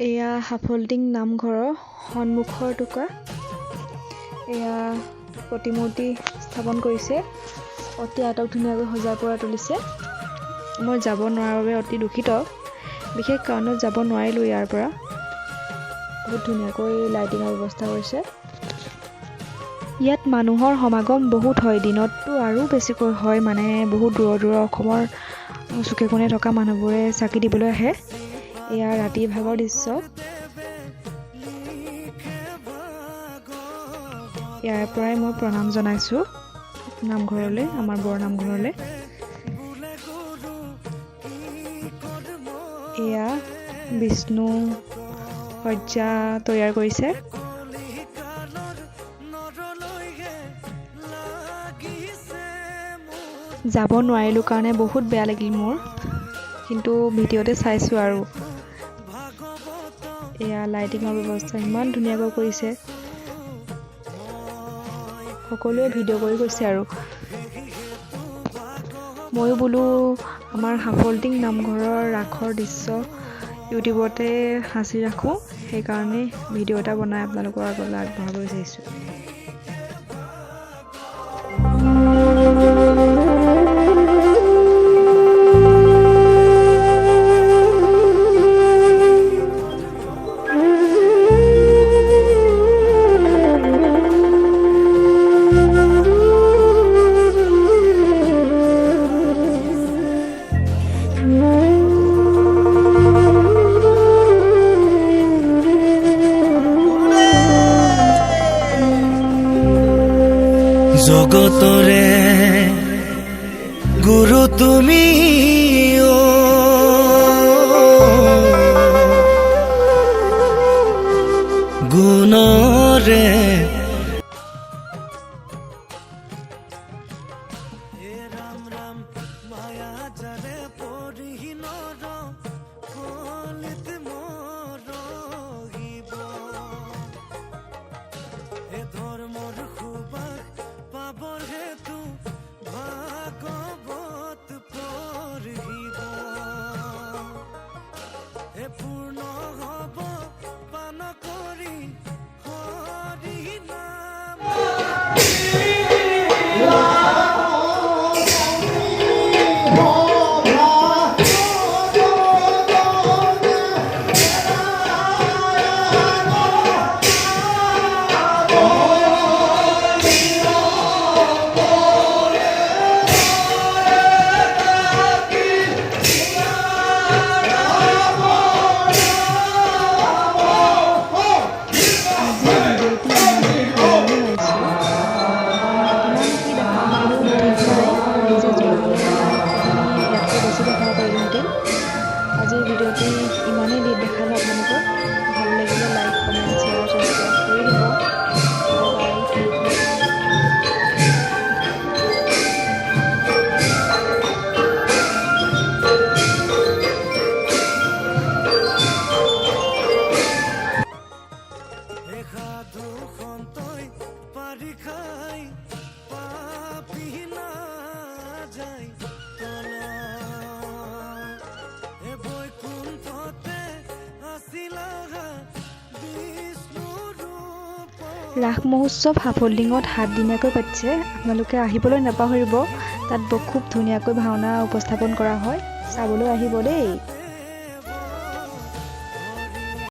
এয়া সাফল্টিং নামঘৰৰ সন্মুখৰ টুকুৰা। এয়া প্ৰতিমূৰ্তি স্থাপন কৰিছে, অতি আটক ধুনীয়াকৈ সজাই পৰাই তুলিছে। মই যাব নোৱাৰাৰ বাবে অতি দুখিত, বিশেষ কাৰণত যাব নোৱাৰিলোঁ ইয়াৰ পৰা। বহুত ধুনীয়াকৈ লাইটিঙৰ ব্যৱস্থা কৰিছে। ইয়াত মানুহৰ সমাগম বহুত হয়, দিনততো আৰু বেছিকৈ হয়, মানে বহুত দূৰৰ অসমৰ চুকে কোণে থকা মানুহবোৰে চাকি দিবলৈ আহে। এয়া ৰাতিৰ ভাগৰ দৃশ্য। ইয়াৰ পৰাই মই প্ৰণাম জনাইছোঁ নামঘৰলৈ, আমাৰ বৰ নামঘৰলৈ। এয়া বিষ্ণু সজ্জা তৈয়াৰ কৰিছে। যাব নোৱাৰিলোঁ কাৰণে বহুত বেয়া লাগিল মোৰ, কিন্তু ভিডিঅ'তে চাইছোঁ আৰু। এয়া লাইটিঙৰ ব্যৱস্থা ইমান ধুনীয়াকৈ কৰিছে, সকলোৱে ভিডিঅ' কৰি গৈছে আৰু। ময়ো বোলো আমাৰ সাফল্টিং নামঘৰৰ ৰাসৰ দৃশ্য ইউটিউবতে সাঁচি ৰাখোঁ, সেইকাৰণে ভিডিঅ' এটা বনাই আপোনালোকৰ আগলৈ আগবঢ়াব বিচাৰিছোঁ। জগতৰে গুৰু তুমি, গুণৰে ৰাম ৰাম মায়া জানে পৰিহীন কলিত মৰহিব এ ধৰ্মৰ সুবাস পাবৰ হেতু ভাগৱত পঢ়িব এ পূৰ্ণ হব পান কৰি হৰি নাম। আজিৰ ভিডিঅ'টি ইমানেই দেখালোঁ আপোনালোকক। ভাল লাগিলে লাইক, কমেণ্ট, শ্বেয়াৰ, ছাবস্ক্ৰাইব কৰি দিব। ৰাস মহোৎসৱ সাফল্টিঙত 7 দিনীয়াকৈ পাতিছে, আপোনালোকে আহিবলৈ নাপাহৰিব। তাত খুব ধুনীয়াকৈ ভাওনা উপস্থাপন কৰা হয়, চাবলৈ আহিব দেই।